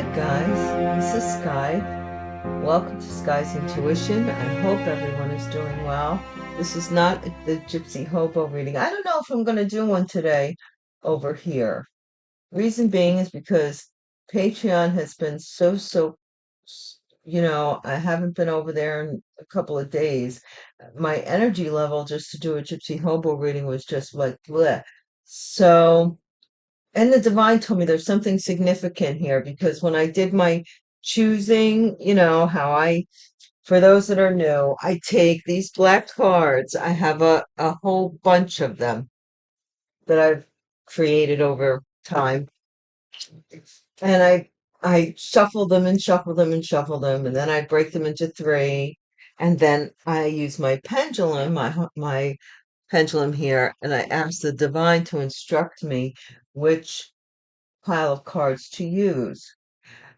night, guys. This is Sky. Welcome to Sky's Intuition. I hope everyone is doing well. This is not the Gypsy Hobo reading. I don't know if I'm going to do one today over here. Reason being is because Patreon has been I haven't been over there in a couple of days. My energy level just to do a Gypsy Hobo reading was just like bleh. So, and the divine told me there's something significant here because when I did my choosing, for those that are new, I take these black cards. I have a whole bunch of them that I've created over time. And I shuffle them and shuffle them and shuffle them, and then I break them into three. And then I use my pendulum, my pendulum here, and I ask the divine to instruct me which pile of cards to use.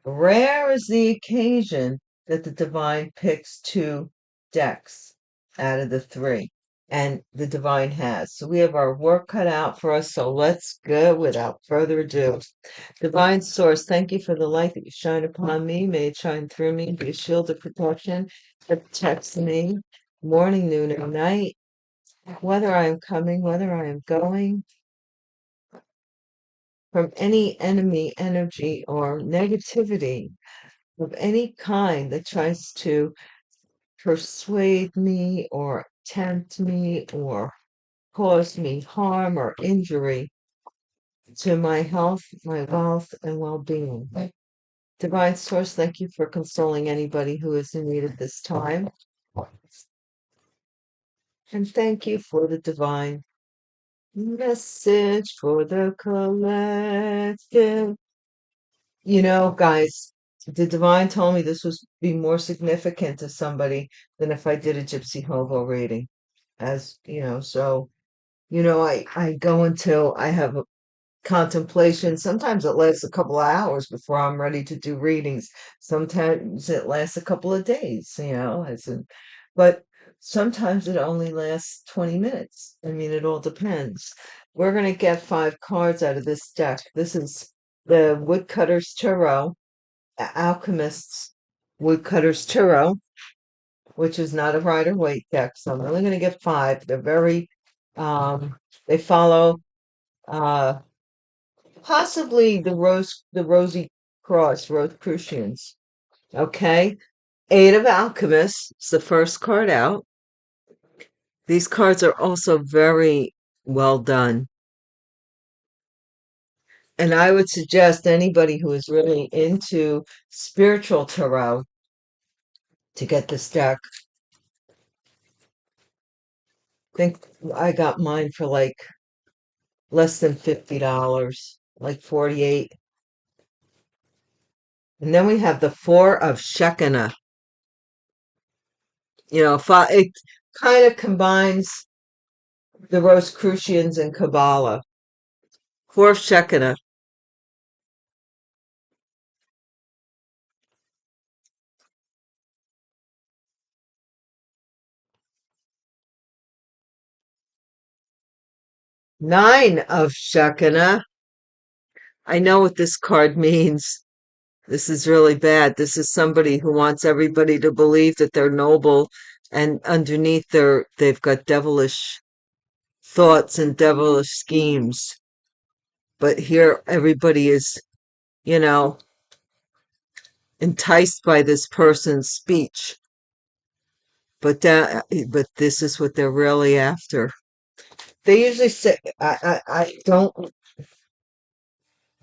Rare is the occasion that the divine picks two decks out of the three, and the divine has. So we have our work cut out for us, so let's go without further ado. Divine Source, thank you for the light that you shine upon me. May it shine through me and be a shield of protection that protects me morning, noon, and night, whether I am coming, whether I am going, from any enemy energy or negativity of any kind that tries to persuade me or tempt me or cause me harm or injury to my health, my wealth, and well-being. Divine Source, thank you for consoling anybody who is in need at this time. And thank you for the divine message for the collective. Guys, the divine told me this was be more significant to somebody than if I did a Gypsy Hobo reading. I go until I have a contemplation. Sometimes it lasts a couple of hours before I'm ready to do readings. Sometimes it lasts a couple of days, but sometimes it only lasts 20 minutes. I mean, it all depends. We're going to get 5 cards out of this deck. This is the Woodcutter's Tarot, Alchemist's Woodcutter's Tarot, which is not a Rider-Waite deck. So I'm only going to get 5. They're very, they follow possibly the Rosy Cross, Rosicrucians. Okay. 8 of Alchemists is the first card out. These cards are also very well done. And I would suggest anybody who is really into spiritual tarot to get this deck. I think I got mine for like less than $50, like 48. And then we have the 4 of Shekinah. It kind of combines the Rosicrucians and Kabbalah. 4 of Shekinah. Nine of Shekinah. I know what this card means. This is really bad. This is somebody who wants everybody to believe that they're noble, and underneath they've got devilish thoughts and devilish schemes. But here everybody is, you know, enticed by this person's speech. But this is what they're really after. They usually say, I don't,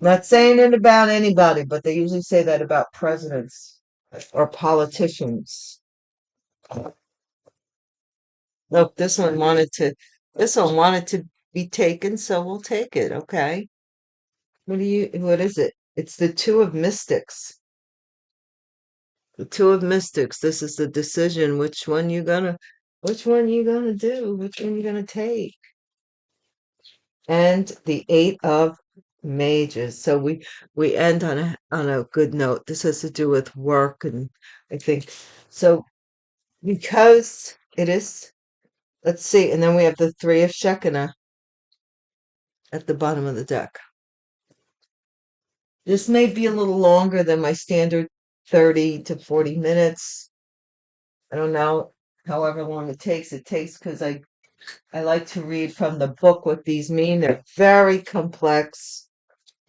not saying it about anybody, but they usually say that about presidents or politicians. Look, this one wanted to be taken, so we'll take it, okay? What is it? It's the Two of Mystics. The Two of Mystics. This is the decision. Which one you gonna do? Which one you gonna take? And the Eight of Mages. So we end on a good note. This has to do with work, and I think so because it is. Let's see, and then we have the Three of Shekinah at the bottom of the deck. This may be a little longer than my standard 30 to 40 minutes. I don't know, however long it takes because I like to read from the book what these mean. They're very complex.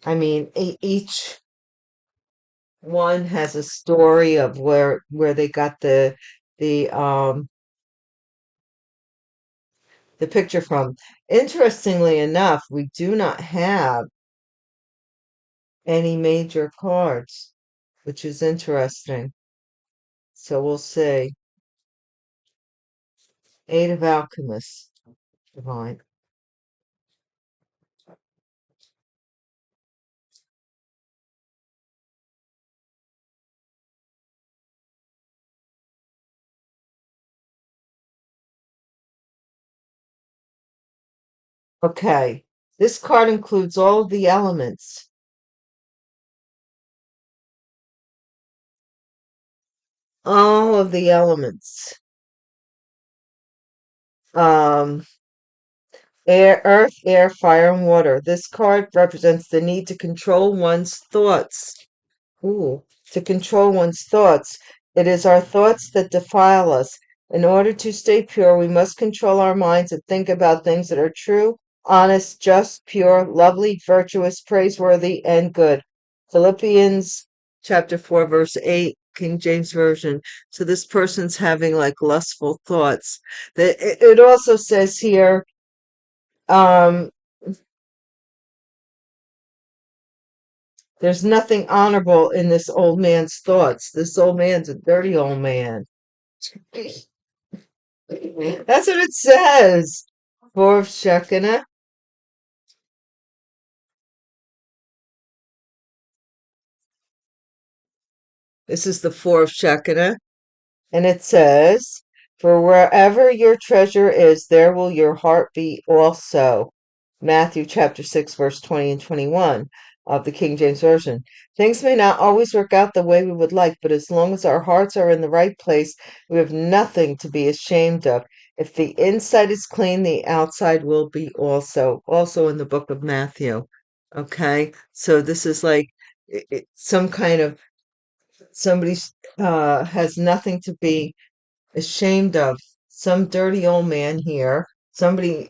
I mean, each one has a story of where they got the the picture from. Interestingly enough, we do not have any major cards, which is interesting. So we'll see. Eight of Alchemists, divine. Okay, this card includes all of the elements. All of the elements. Um, earth, air, fire, and water. This card represents the need to control one's thoughts. Ooh, to control one's thoughts. It is our thoughts that defile us. In order to stay pure, we must control our minds and think about things that are true, honest, just, pure, lovely, virtuous, praiseworthy, and good. Philippians chapter 4, verse 8, King James Version. So this person's having like lustful thoughts. It also says here, um, there's nothing honorable in this old man's thoughts. This old man's a dirty old man. That's what it says. Four of Shekinah. This is the four of Shekinah. And it says, for wherever your treasure is, there will your heart be also. Matthew chapter 6, verse 20 and 21 of the King James Version. Things may not always work out the way we would like, but as long as our hearts are in the right place, we have nothing to be ashamed of. If the inside is clean, the outside will be also. Also in the book of Matthew. Okay, so this is like some kind of somebody has nothing to be ashamed of. Some dirty old man here. Something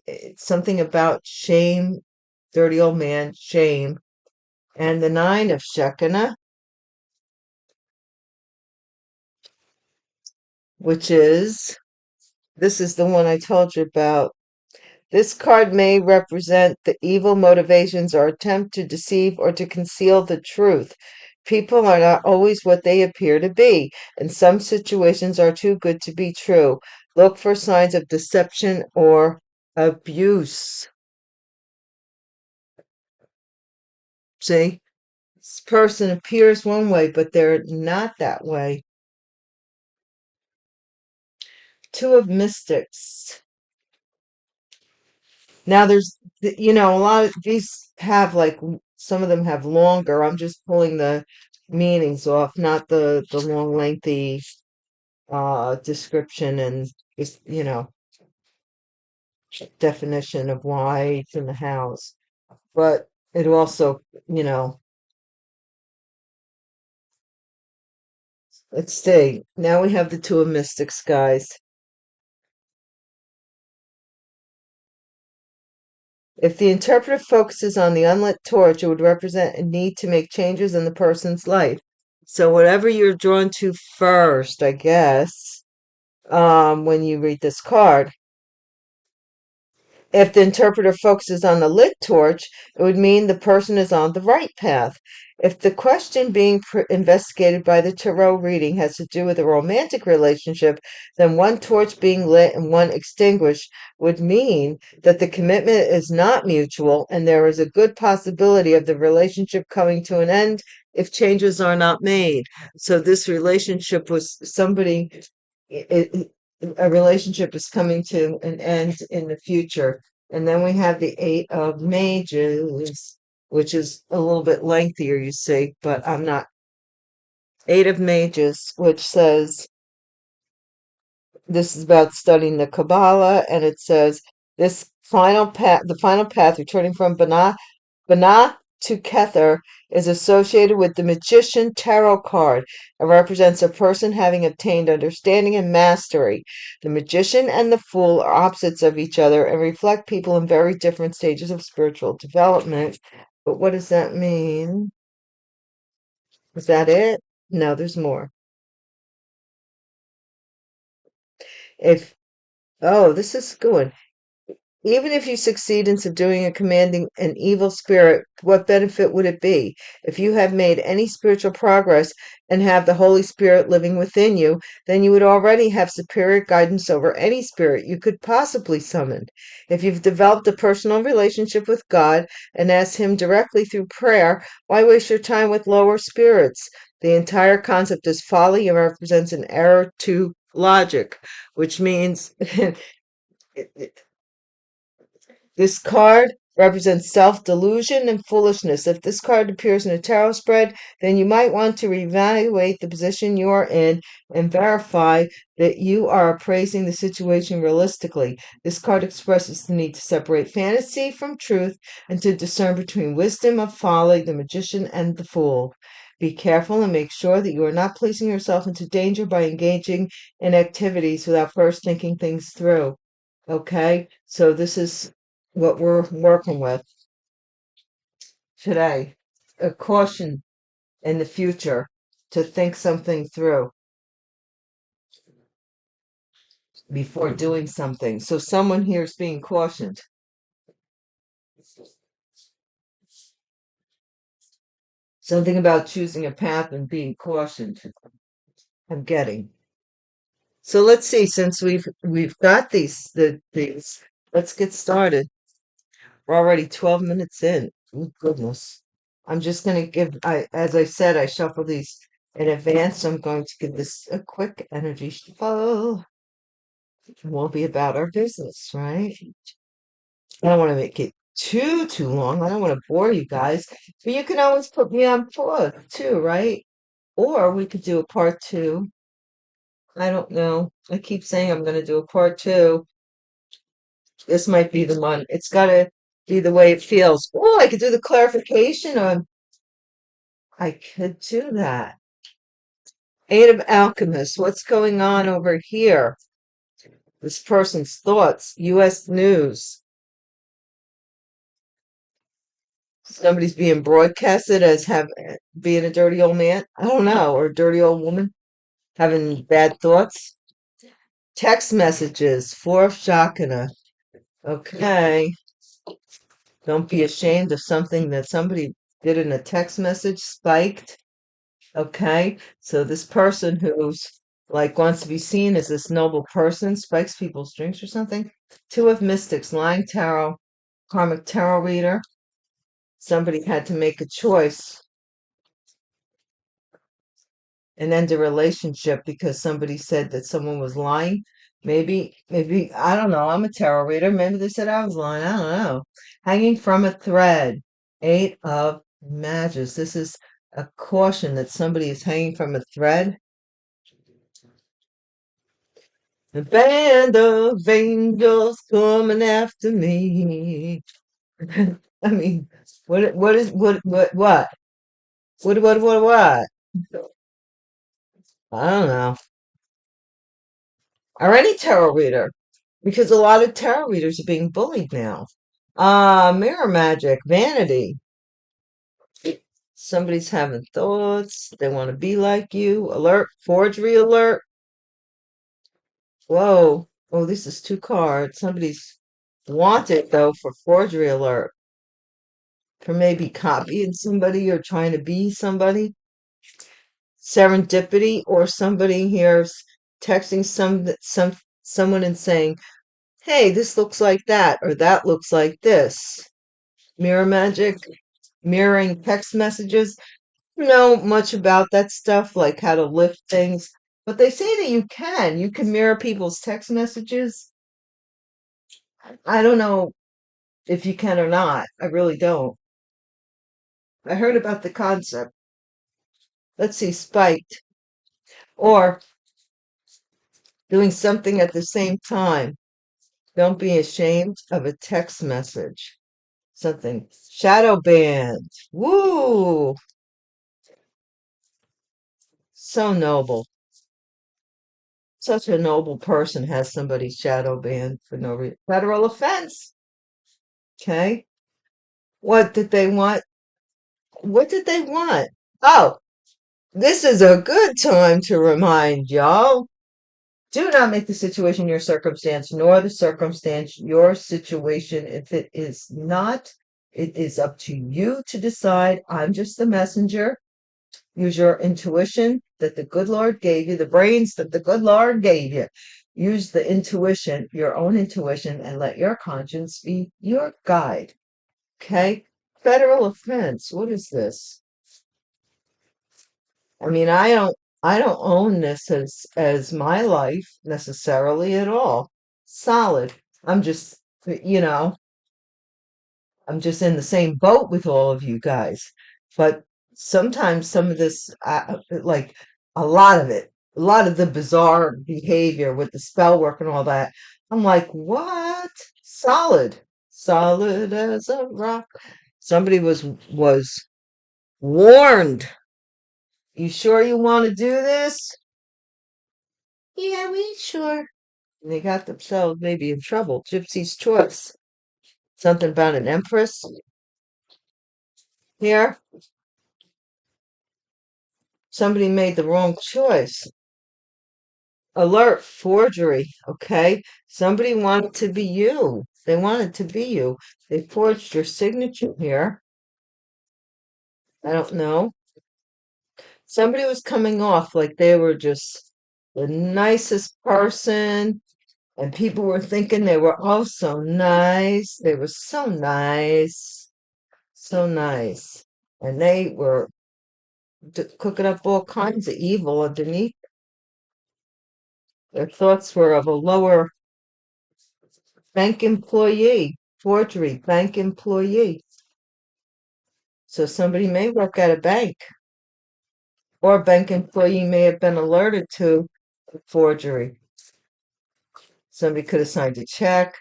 about shame, dirty old man, shame. And the nine of Shekinah, which is, this is the one I told you about. This card may represent the evil motivations or attempt to deceive or to conceal the truth. People are not always what they appear to be, and some situations are too good to be true. Look for signs of deception or abuse. See, this person appears one way, but they're not that way. Two of Mystics. Now a lot of these have like some of them have longer. I'm just pulling the meanings off, not the long lengthy description and just, definition of why it's in the house. But it also, let's see. Now we have the two of Mystics, guys. If the interpreter focuses on the unlit torch, it would represent a need to make changes in the person's life. So whatever you're drawn to first, I guess, when you read this card. If the interpreter focuses on the lit torch, it would mean the person is on the right path. If the question being investigated by the tarot reading has to do with a romantic relationship, then one torch being lit and one extinguished would mean that the commitment is not mutual and there is a good possibility of the relationship coming to an end if changes are not made. So this relationship was somebody, a relationship is coming to an end in the future. And then we have the Eight of Mages, which is a little bit lengthier, you see, but I'm not. Eight of Mages, which says this is about studying the Kabbalah, and it says this final path, the final path, returning from Bana to Kether is associated with the Magician Tarot card. It represents a person having obtained understanding and mastery. The Magician and the Fool are opposites of each other and reflect people in very different stages of spiritual development. But what does that mean? Is that it? No, there's more. If, oh, this is good. Even if you succeed in subduing and commanding an evil spirit, what benefit would it be? If you have made any spiritual progress and have the Holy Spirit living within you, then you would already have superior guidance over any spirit you could possibly summon. If you've developed a personal relationship with God and asked Him directly through prayer, why waste your time with lower spirits? The entire concept is folly and represents an error to logic, which means this card represents self-delusion and foolishness. If this card appears in a tarot spread, then you might want to reevaluate the position you are in and verify that you are appraising the situation realistically. This card expresses the need to separate fantasy from truth and to discern between wisdom of folly, the magician, and the fool. Be careful and make sure that you are not placing yourself into danger by engaging in activities without first thinking things through. Okay, so this is what we're working with today. A caution in the future to think something through before doing something. So someone here is being cautioned. Something about choosing a path and being cautioned. I'm getting. So let's see, since we've got these, let's get started. We're already 12 minutes in. Oh, goodness. I'm just going to as I said, I shuffle these in advance. So I'm going to give this a quick energy shuffle. It won't be about our business, right? I don't want to make it too long. I don't want to bore you guys. But you can always put me on pause too, right? Or we could do a part two. I don't know. I keep saying I'm going to do a part two. This might be the one. It's got to be the way it feels. Oh, I could do the clarification on. I could do that. Eight of Alchemists. What's going on over here? This person's thoughts. U.S. News. Somebody's being broadcasted as being a dirty old man. I don't know, or a dirty old woman having bad thoughts. Text messages. Four of Shakana. Okay. Don't be ashamed of something that somebody did in a text message. Spiked. Okay, so this person who's like wants to be seen as this noble person spikes people's drinks or something. Two of Mystics, lying tarot, karmic tarot reader. Somebody had to make a choice and end a relationship because somebody said that someone was lying. Maybe, I don't know. I'm a tarot reader. Maybe they said I was lying. I don't know. Hanging from a thread. Eight of Mages. This is a caution that somebody is hanging from a thread. A band of angels coming after me. I mean, what is what? I don't know. Or any tarot reader, because a lot of tarot readers are being bullied now. Mirror magic, vanity. Somebody's having thoughts. They want to be like you. Alert, forgery alert. Whoa. Oh, this is two cards. Somebody's wanted though for forgery alert. For maybe copying somebody or trying to be somebody. Serendipity, or somebody here's texting someone and saying, "Hey, this looks like that," or "That looks like this." Mirror magic, mirroring text messages. I don't know much about that stuff, like how to lift things, but they say that you can mirror people's text messages. I don't know if you can or not. I really don't. I heard about the concept. Let's see, spiked, or doing something at the same time. Don't be ashamed of a text message. something. Shadow band. Woo! So noble. Such a noble person has somebody's shadow banned for no reason. Federal offense. Okay. What did they want? What did they want? Oh, this is a good time to remind y'all. Do not make the situation your circumstance, nor the circumstance your situation. If it is not, it is up to you to decide. I'm just the messenger. Use your intuition that the good Lord gave you, the brains that the good Lord gave you. Use the intuition, your own intuition, and let your conscience be your guide. Okay? Federal offense. What is this? I mean, I don't own this as my life necessarily at all. Solid. I'm just, you know, I'm just in the same boat with all of you guys. But sometimes some of this, like a lot of it, a lot of the bizarre behavior with the spell work and all that, I'm like, what? Solid, solid as a rock. Somebody was warned. You sure you want to do this? Yeah, we sure. And they got themselves maybe in trouble. Gypsy's choice. Something about an empress here. Somebody made the wrong choice. Alert, forgery. Okay. Somebody wanted to be you. They wanted to be you. They forged your signature here. I don't know. Somebody was coming off like they were just the nicest person, and people were thinking they were all so nice. They were so nice, so nice. And they were cooking up all kinds of evil underneath. Their thoughts were of a lower bank employee, forgery, bank employee. So somebody may work at a bank, or a bank employee may have been alerted to forgery. Somebody could have signed a check,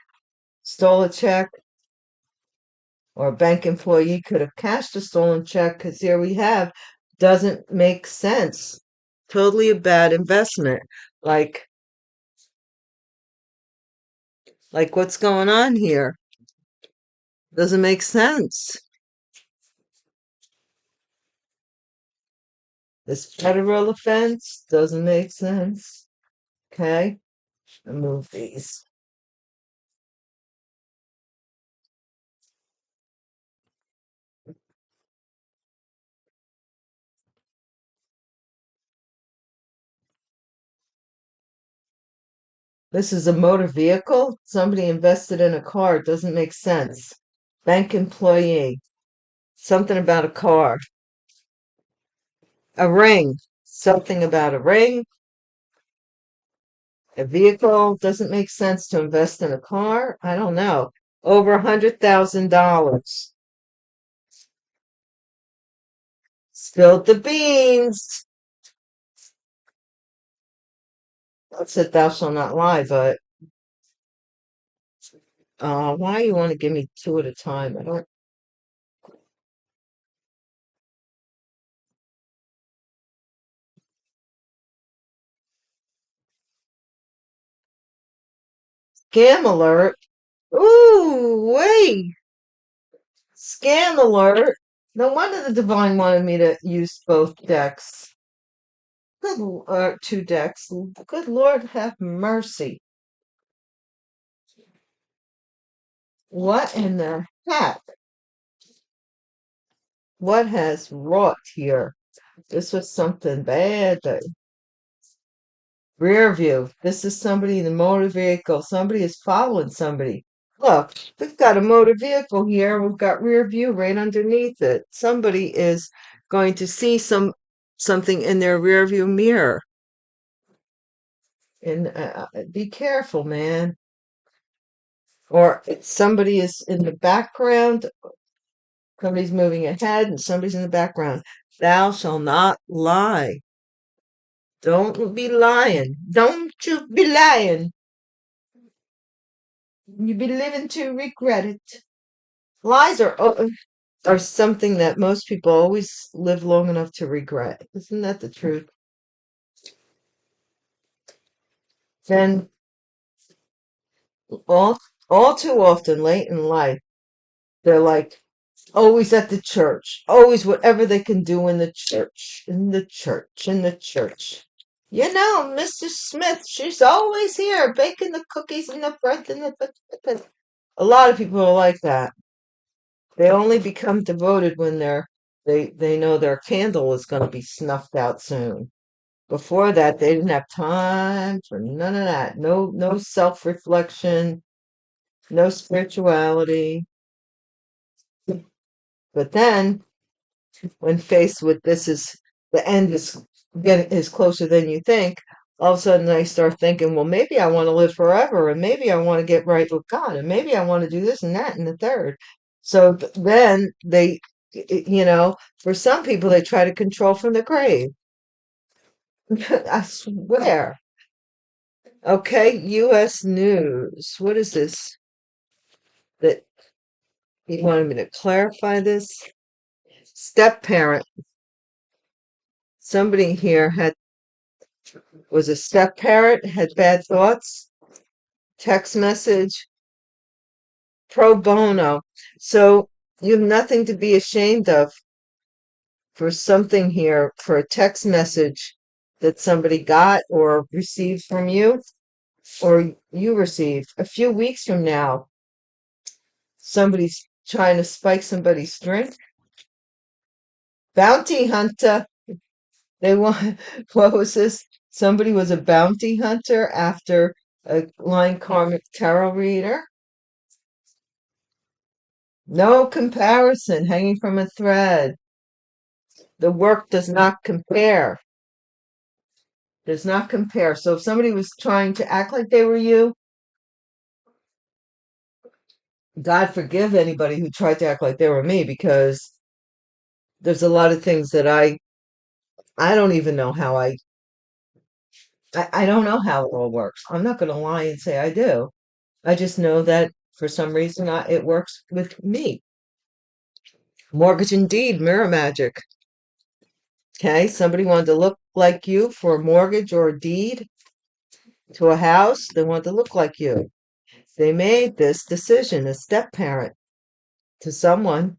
stole a check, or a bank employee could have cashed a stolen check because here we have, doesn't make sense. Totally a bad investment. Like, like what's going on here? Doesn't make sense. This federal offense doesn't make sense. Okay, I move these. This is a motor vehicle. Somebody invested in a car. It doesn't make sense. Bank employee. Something about a car. A ring. Something about a ring. A vehicle. Doesn't make sense to invest in a car. I don't know. Over $100,000. Spilled the beans. I said thou shalt not lie, but why you want to give me two at a time? I don't. Scam alert. Ooh, wait. Scam alert. No wonder the divine wanted me to use both decks. Two decks. Good Lord, have mercy. What in the heck? What has wrought here? This was something bad. Rear view. This is somebody in the motor vehicle. Somebody is following somebody. Look, we've got a motor vehicle here. We've got rear view right underneath it. Somebody is going to see something in their rear view mirror. And be careful, man. Or somebody is in the background. Somebody's moving ahead and somebody's in the background. Thou shalt not lie. Don't be lying. Don't you be lying. You be living to regret it. Lies are something that most people always live long enough to regret. Isn't that the truth? Then all all too often late in life, they're like always at the church, always whatever they can do in the church, in the church, in the church. You know, Mrs. Smith, she's always here baking the cookies and the bread and the. A lot of people are like that. They only become devoted when they know their candle is going to be snuffed out soon. Before that, they didn't have time for none of that. No self-reflection, no spirituality. But then, when faced with this is the end is closer than you think, all of a sudden they start thinking, well, maybe I want to live forever, and maybe I want to get right with God, and maybe I want to do this and that and the third. So then for some people, they try to control from the grave. I swear. Okay, U.S. News. What is this? That you wanted me to clarify this? Step parent. Somebody here was a step parent, had bad thoughts, text message, pro bono. So you have nothing to be ashamed of for something here, for a text message that somebody got or received from you, or you received. A few weeks from now, somebody's trying to spike somebody's drink. Bounty hunter. They want, what was this? Somebody was a bounty hunter after a line karmic tarot reader. No comparison, hanging from a thread. The work does not compare. Does not compare. So if somebody was trying to act like they were you, God forgive anybody who tried to act like they were me, because there's a lot of things that I don't even know how I don't know how it all works. I'm not going to lie and say I do. I just know that for some reason it works with me. Mortgage and deed, mirror magic. Okay, somebody wanted to look like you for a mortgage or a deed to a house. They wanted to look like you. They made this decision, a step parent to someone,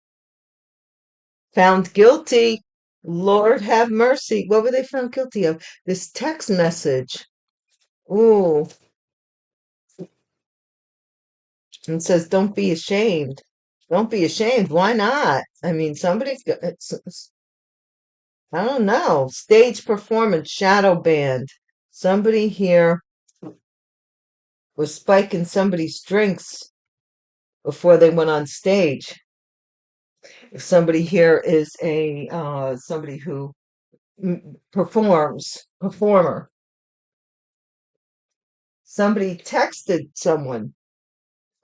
found guilty. Lord have mercy. What were they found guilty of? This text message. Ooh, and says, don't be ashamed. Don't be ashamed. Why not? I mean, I don't know. Stage performance, shadow band. Somebody here was spiking somebody's drinks before they went on stage. If somebody here is a somebody who performer. Somebody texted someone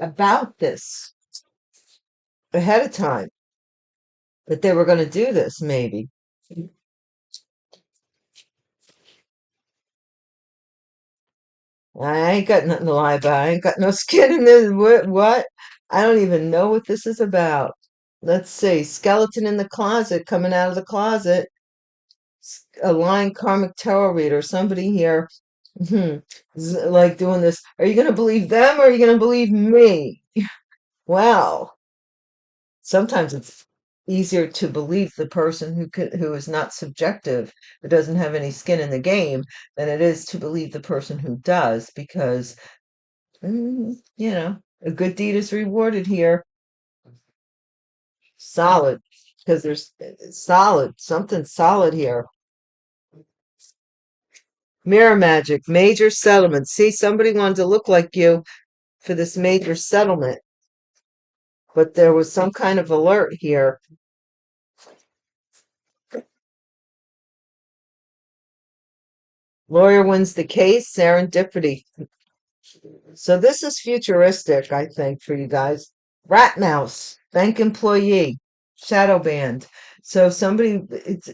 about this ahead of time, that they were going to do this, maybe. I ain't got nothing to lie about. I ain't got no skin in this. What? I don't even know what this is about. Let's see. Skeleton in the closet, coming out of the closet. A lying karmic tarot reader. Somebody here, like doing this. Are you going to believe them or are you going to believe me? Well, sometimes it's easier to believe the person who is not subjective, who doesn't have any skin in the game, than it is to believe the person who does, because a good deed is rewarded here. Solid, because there's solid, something solid here. Mirror magic, major settlement. See, somebody wanted to look like you for this major settlement, but there was some kind of alert here. Lawyer wins the case, serendipity. So this is futuristic, I think, for you guys. Rat mouse, bank employee, shadow band. So somebody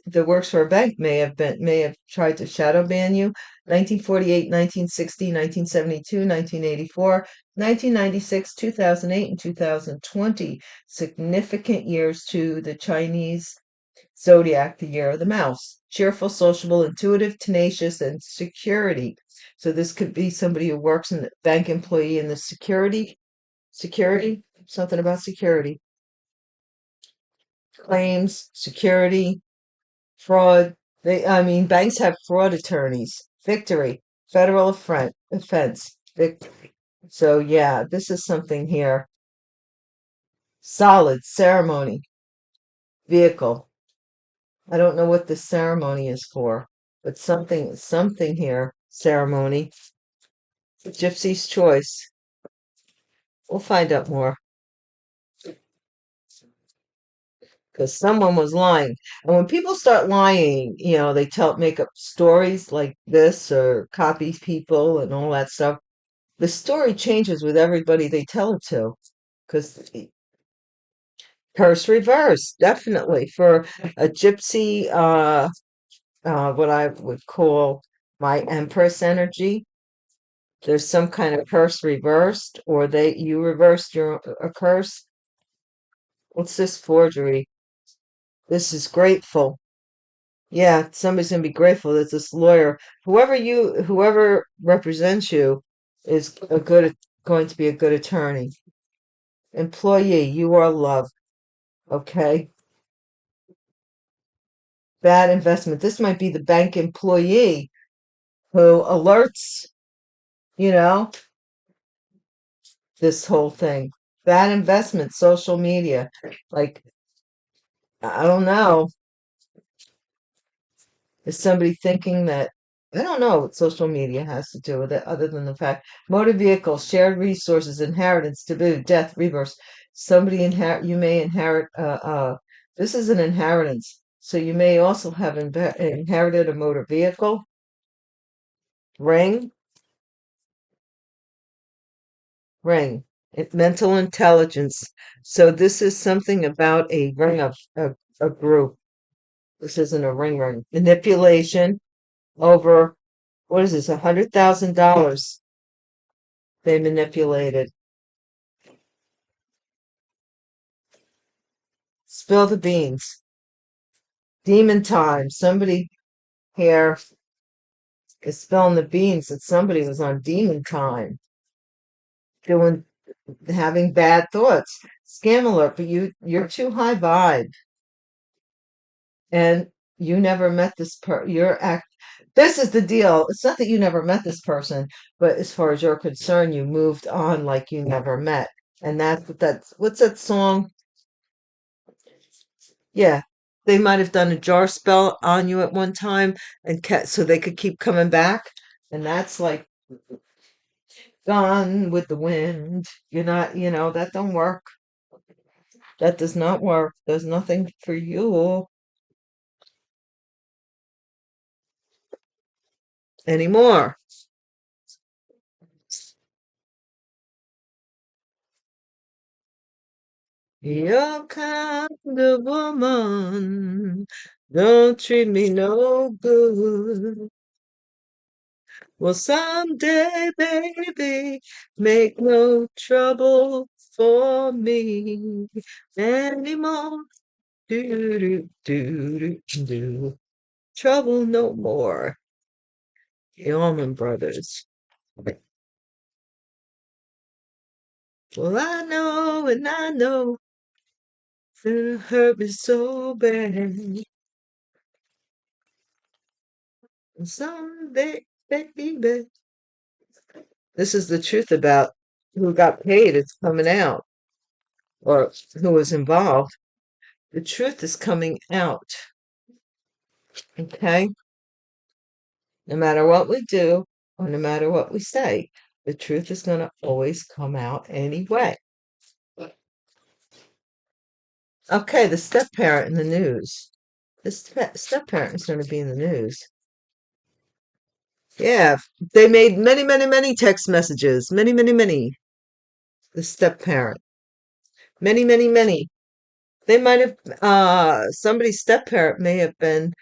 that works for a bank may have tried to shadow ban you. 1948, 1960, 1972, 1984, 1996, 2008, and 2020. Significant years to the Chinese zodiac, the year of the mouse. Cheerful, sociable, intuitive, tenacious, and security. So this could be somebody who works in the bank employee in the security, something about security, claims, security, fraud. I mean, banks have fraud attorneys. Victory, federal offense, victory. So yeah, this is something here. Solid ceremony, vehicle. I don't know what this ceremony is for, but something here. Ceremony. Gypsy's choice. We'll find out more because someone was lying. And when people start lying, they make up stories like this or copy people and all that stuff. The story changes with everybody they tell it to. Because curse reverse, definitely for a gypsy, what I would call my Empress energy. There's some kind of curse reversed, or you reversed a curse. What's this forgery? This is grateful. Yeah, somebody's gonna be grateful that this lawyer, whoever represents you, is going to be a good attorney. Employee, you are loved. Okay. Bad investment. This might be the bank employee who alerts, you know, this whole thing. Bad investment, social media. Like, I don't know. Is somebody thinking that I don't know what social media has to do with it, other than the fact motor vehicles, shared resources, inheritance, taboo, death, reverse. You may inherit. This is an inheritance, so you may also have inherited a motor vehicle, ring, ring. Mental intelligence. So this is something about a ring of a group. This isn't a ring. Manipulation over what is this? $100,000 they manipulated. Spill the beans. Demon time. Somebody here is spilling the beans that somebody was on demon time, doing having bad thoughts. Scam alert, but you're too high vibe, and you never met this you're act this is the deal. It's not that you never met this person, but as far as you're concerned, you moved on like you never met. And that's what's that song? Yeah, they might have done a jar spell on you at one time and so they could keep coming back. And that's like gone with the wind. You're not, that don't work. That does not work. There's nothing for you anymore. Your kind of woman don't treat me no good. Well, someday, baby, make no trouble for me anymore. Do, do, do, do, do. Trouble no more. The Allman Brothers. Well, I know and I know that it hurt me so bad. And someday, baby. This is the truth about who got paid. It's coming out, or who was involved. The truth is coming out. Okay? No matter what we do, or no matter what we say, the truth is going to always come out anyway. Okay, the step parent in the news. The step parent is going to be in the news. Yeah, they made many, many, many text messages. Many, many, many. The step parent. Many, many, many. They might have, somebody's step parent may have been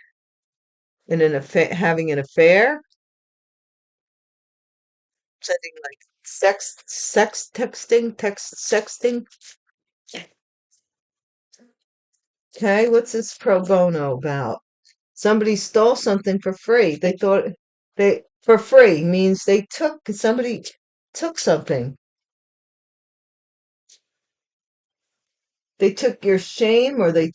in an affair, having an affair, sending like text sexting. Okay, what's this pro bono about? Somebody stole something for free. They thought they for free means somebody took something. They took your shame, or they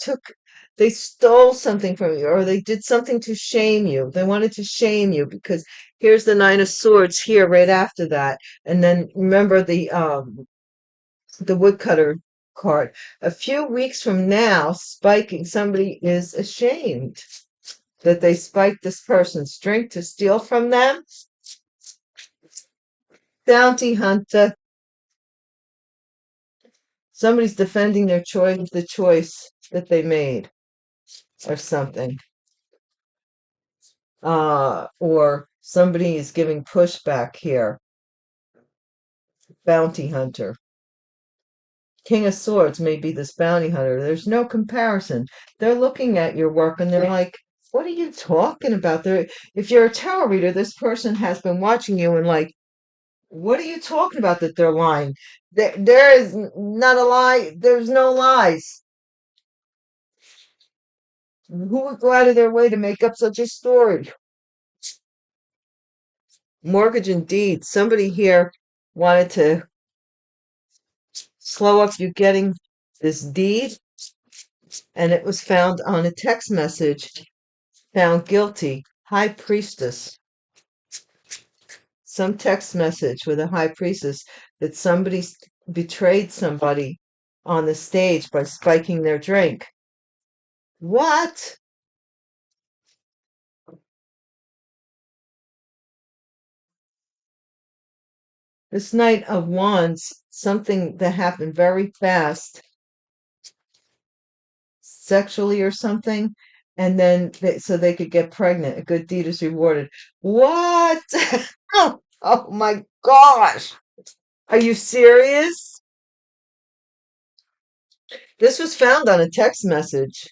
stole something from you, or they did something to shame you. They wanted to shame you because here's the Nine of Swords here right after that. And then remember the woodcutter card. A few weeks from now, spiking somebody is ashamed that they spiked this person's drink to steal from them. Bounty hunter. Somebody's defending their choice, the choice that they made, or something. Or somebody is giving pushback here. Bounty hunter. King of Swords may be this bounty hunter. There's no comparison. They're looking at your work and they're like, what are you talking about? If you're a tarot reader, this person has been watching you and like, what are you talking about that they're lying? There is not a lie. There's no lies. Who would go out of their way to make up such a story? Mortgage and deed. Somebody here wanted to slow up you getting this deed, and it was found on a text message. Found guilty. High priestess. Some text message with a high priestess that somebody betrayed somebody on the stage by spiking their drink. What? This Knight of Wands, something that happened very fast, sexually or something, and then so they could get pregnant. A good deed is rewarded. What? Oh my gosh. Are you serious? This was found on a text message.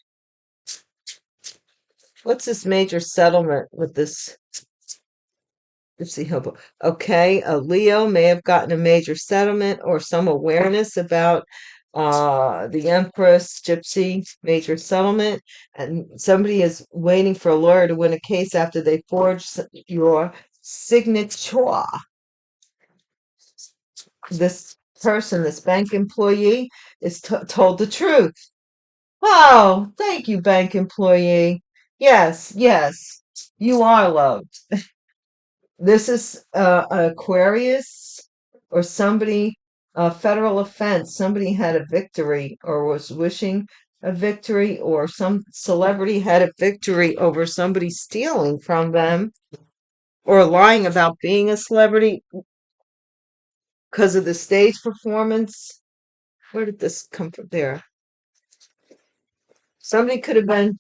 What's this major settlement with this Gypsy Hobo? Okay, a Leo may have gotten a major settlement or some awareness about the Empress Gypsy major settlement, and somebody is waiting for a lawyer to win a case after they forge your signature. This person, this bank employee, is told the truth. Oh, thank you, bank employee. Yes, yes, you are loved. This is Aquarius or somebody, a federal offense. Somebody had a victory or was wishing a victory, or some celebrity had a victory over somebody stealing from them or lying about being a celebrity because of the stage performance. Where did this come from? There. Somebody could have been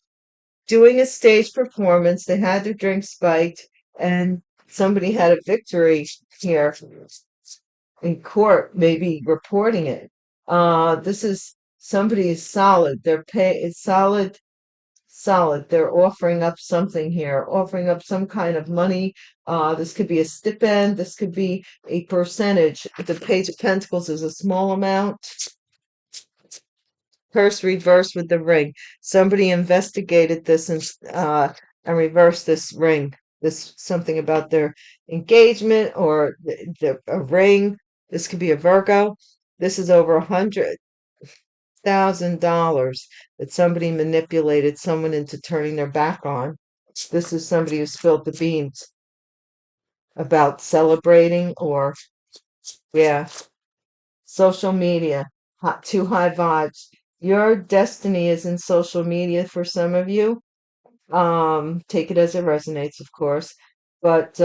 doing a stage performance. They had their drink spiked, and somebody had a victory here in court, maybe reporting it. This is somebody is solid. Their pay is solid, solid. They're offering up something here, offering up some kind of money. This could be a stipend. This could be a percentage. The Page of Pentacles is a small amount. Curse reversed with the ring. Somebody investigated this and reversed this ring. This something about their engagement or a ring. This could be a Virgo. This is over $100,000 that somebody manipulated someone into turning their back on. This is somebody who spilled the beans about celebrating, or yeah, social media, too high vibes. Your destiny is in social media for some of you. Take it as it resonates, of course. But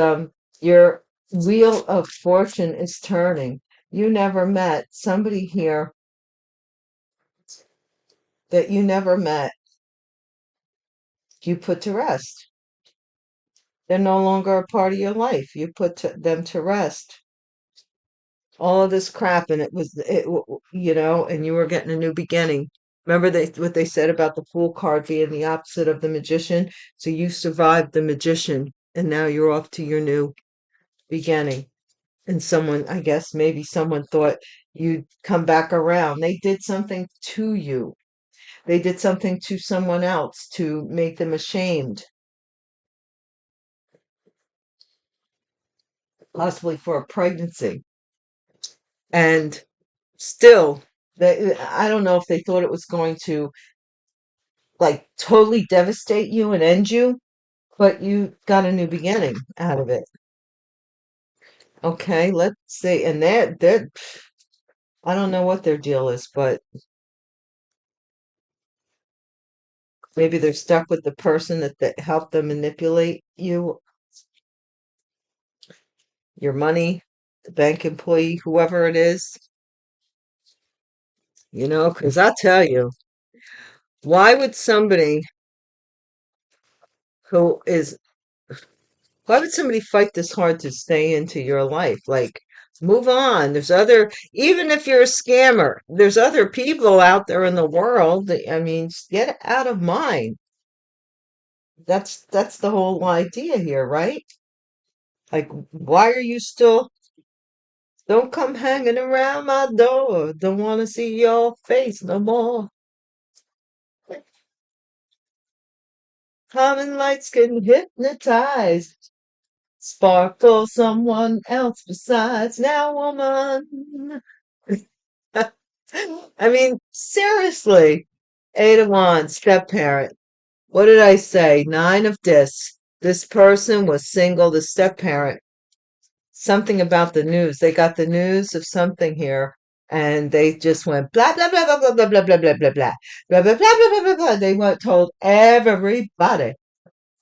your wheel of fortune is turning. You never met somebody here that you never met. You put to rest. They're no longer a part of your life. You put them to rest. All of this crap, and and you were getting a new beginning. Remember what they said about the Fool card being the opposite of the Magician? So you survived the Magician, and now you're off to your new beginning. And someone, I guess maybe someone thought you'd come back around. They did something to you. They did something to someone else to make them ashamed, possibly for a pregnancy. And still, I don't know if they thought it was going to like totally devastate you and end you, but you got a new beginning out of it. Okay, let's see. And they're I don't know what their deal is, but maybe they're stuck with the person that helped them manipulate you, your money, the bank employee, whoever it is, because I'll tell you, why would somebody who is, why would somebody fight this hard to stay into your life? Like, move on. Even if you're a scammer, there's other people out there in the world. I mean, just get out of mine. That's the whole idea here, right? Like, why are you still, don't come hanging around my door. Don't want to see your face no more. Common lights can hypnotize. Sparkle someone else besides now, woman. I mean, seriously. Eight of Wands, step parent. What did I say? Nine of Discs. This person was single, the step parent. Something about the news. They got the news of something here, and they just went blah blah blah blah blah blah blah blah blah blah blah blah blah blah blah blah blah blah. They went told everybody,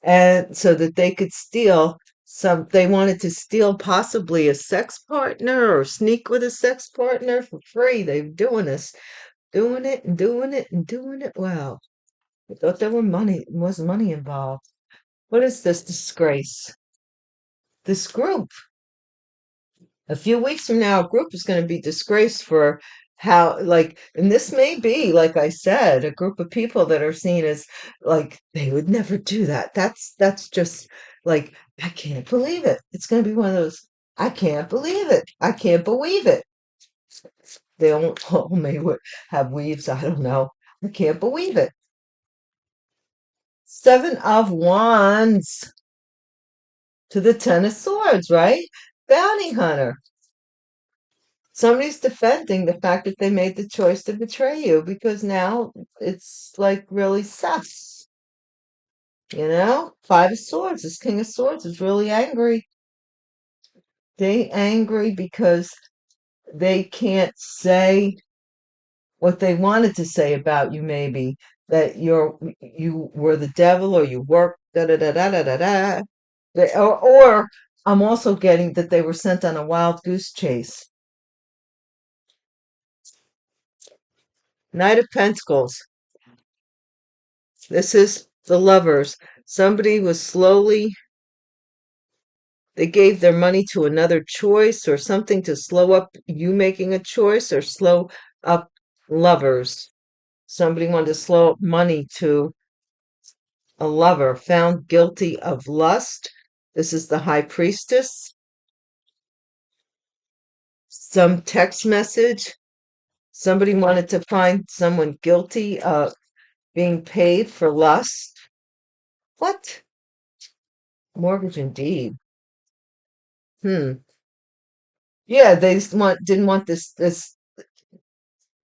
and so that they could steal some. They wanted to steal possibly a sex partner or sneak with a sex partner for free. They're doing this, doing it and doing it and doing it. Wow, I thought there was money involved. What is this disgrace? This group. A few weeks from now, a group is going to be disgraced for how, like, and this may be, like I said, a group of people that are seen as like they would never do that. That's just like, I can't believe it. It's going to be one of those, I can't believe it. I can't believe it. They all may have weaves. I don't know. I can't believe it. Seven of Wands to the Ten of Swords, right? Bounty hunter. Somebody's defending the fact that they made the choice to betray you because now it's like really sus. Five of Swords, this King of Swords is really angry. They angry because they can't say what they wanted to say about you, maybe that you were the devil or you worked da da da da da da da. Or I'm also getting that they were sent on a wild goose chase. Knight of Pentacles. This is the lovers. Somebody was slowly, they gave their money to another choice or something to slow up you making a choice or slow up lovers. Somebody wanted to slow up money to a lover, found guilty of lust. This is the High Priestess. Some text message. Somebody wanted to find someone guilty of being paid for lust. What? Mortgage and deed. Hmm. Yeah, they just didn't want this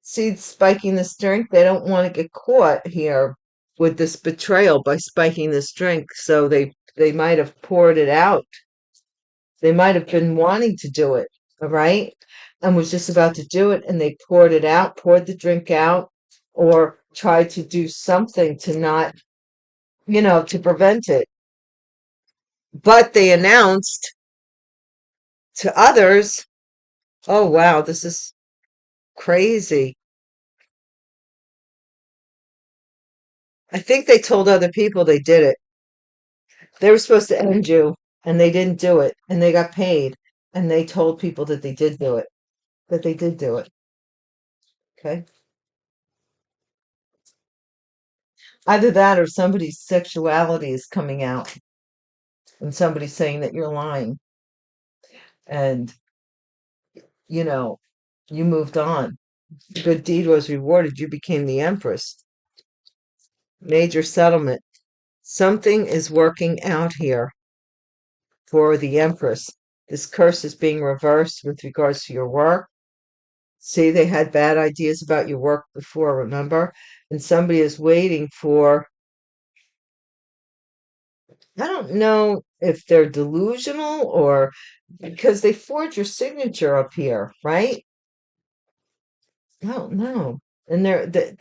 seed spiking this drink. They don't want to get caught here with this betrayal by spiking this drink. So they might have poured it out. They might have been wanting to do it, all right, and was just about to do it, and they poured it out, poured the drink out, or tried to do something to not, to prevent it. But they announced to others, "Oh wow, this is crazy." I think they told other people they did it. They were supposed to end you, and they didn't do it, and they got paid, and they told people that they did do it, that they did do it. Okay. Either that or somebody's sexuality is coming out and somebody's saying that you're lying and, you know, you moved on. The good deed was rewarded. You became the empress. Major settlement. Something is working out here for the empress. This curse is being reversed with regards to your work. See, they had bad ideas about your work before, remember? And somebody is waiting for, I don't know if they're delusional or because they forged your signature up here, right? I don't know. And they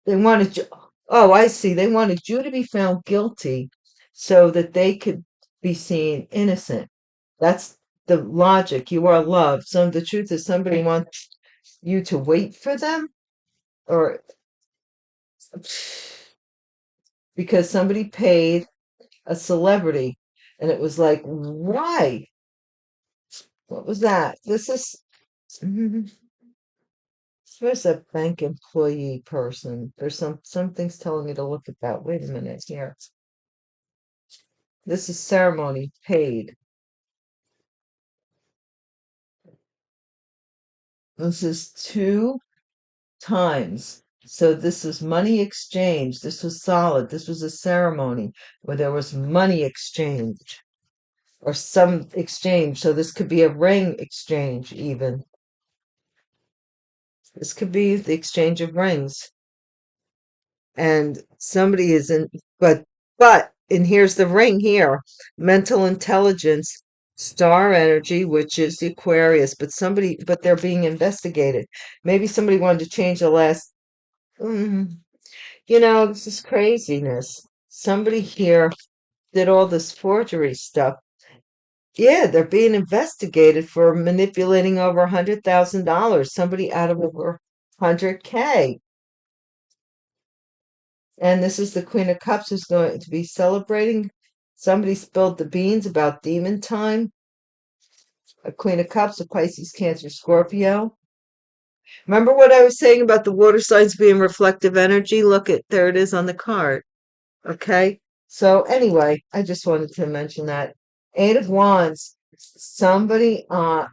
wanted you, oh, I see. They wanted you to be found guilty so that they could be seen innocent. That's the logic. You are loved. So the truth is somebody wants you to wait for them or because somebody paid a celebrity and it was like, why? What was that? This is Where's a bank employee person? There's something's telling me to look at that. Wait a minute here. This is ceremony paid. This is 2 times. So this is money exchange. This was solid. This was a ceremony where there was money exchange or some exchange. So this could be a ring exchange even. This could be the exchange of rings. And somebody is in, and here's the ring here, mental intelligence, star energy, which is the Aquarius, but they're being investigated. Maybe somebody wanted to change the last, mm, this is craziness. Somebody here did all this forgery stuff. Yeah, they're being investigated for manipulating over $100,000. Somebody out of over 100K. And this is the Queen of Cups who's going to be celebrating. Somebody spilled the beans about demon time. A Queen of Cups, a Pisces, Cancer, Scorpio. Remember what I was saying about the water signs being reflective energy? Look at there it is on the card. Okay. So anyway, I just wanted to mention that. 8 of Wands. Somebody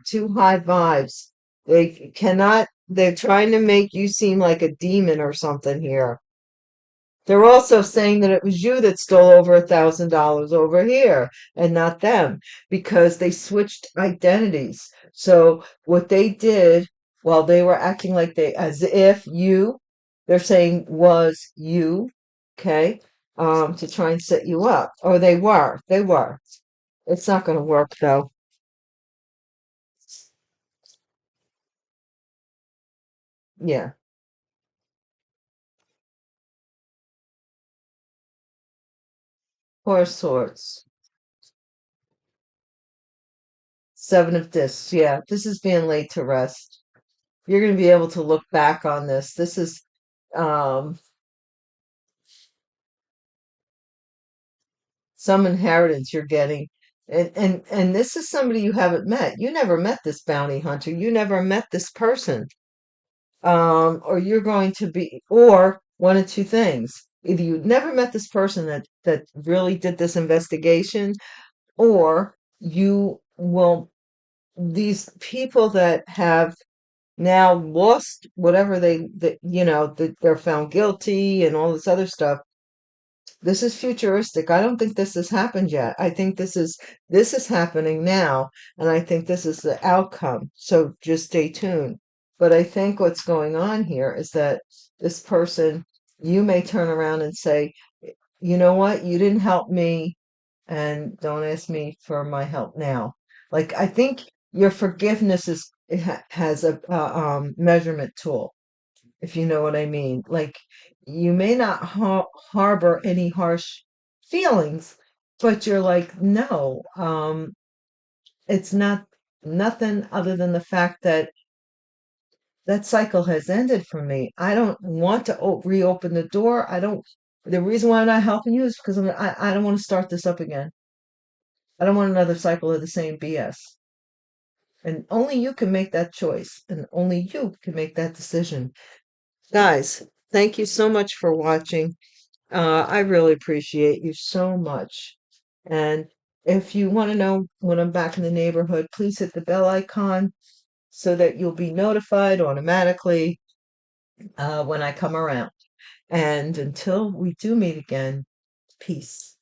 too high vibes. They're trying to make you seem like a demon or something here. They're also saying that it was you that stole over $1,000 over here and not them because they switched identities. So what they did while they were acting like as if they're saying was you, okay, to try and set you up. Or they were. It's not going to work though. Yeah, 4 of Swords, 7 of Discs. Yeah, this is being laid to rest. You're going to be able to look back on this. This is um some inheritance you're getting. And this is somebody you haven't met. You never met this bounty hunter. You never met this person. Or you're going to be, or one of two things. Either you never met this person that really did this investigation, or you will, these people that have now lost whatever that they're found guilty and all this other stuff. This is futuristic. I don't think this has happened yet. I think this is happening now, and I think this is the outcome. So just stay tuned. But I think what's going on here is that this person, you may turn around and say, you know what, you didn't help me, and don't ask me for my help now. Like I think your forgiveness has a measurement tool, if you know what I mean. Like you may not harbor any harsh feelings, but you're like, no, it's not nothing other than the fact that that cycle has ended for me. I don't want to reopen the door. I don't. The reason why I'm not helping you is because I don't want to start this up again. I don't want another cycle of the same BS. And only you can make that choice, and only you can make that decision. Guys, Thank you so much for watching. I really appreciate you so much. And if you want to know when I'm back in the neighborhood, please hit the bell icon so that you'll be notified automatically when I come around. And until we do meet again, peace.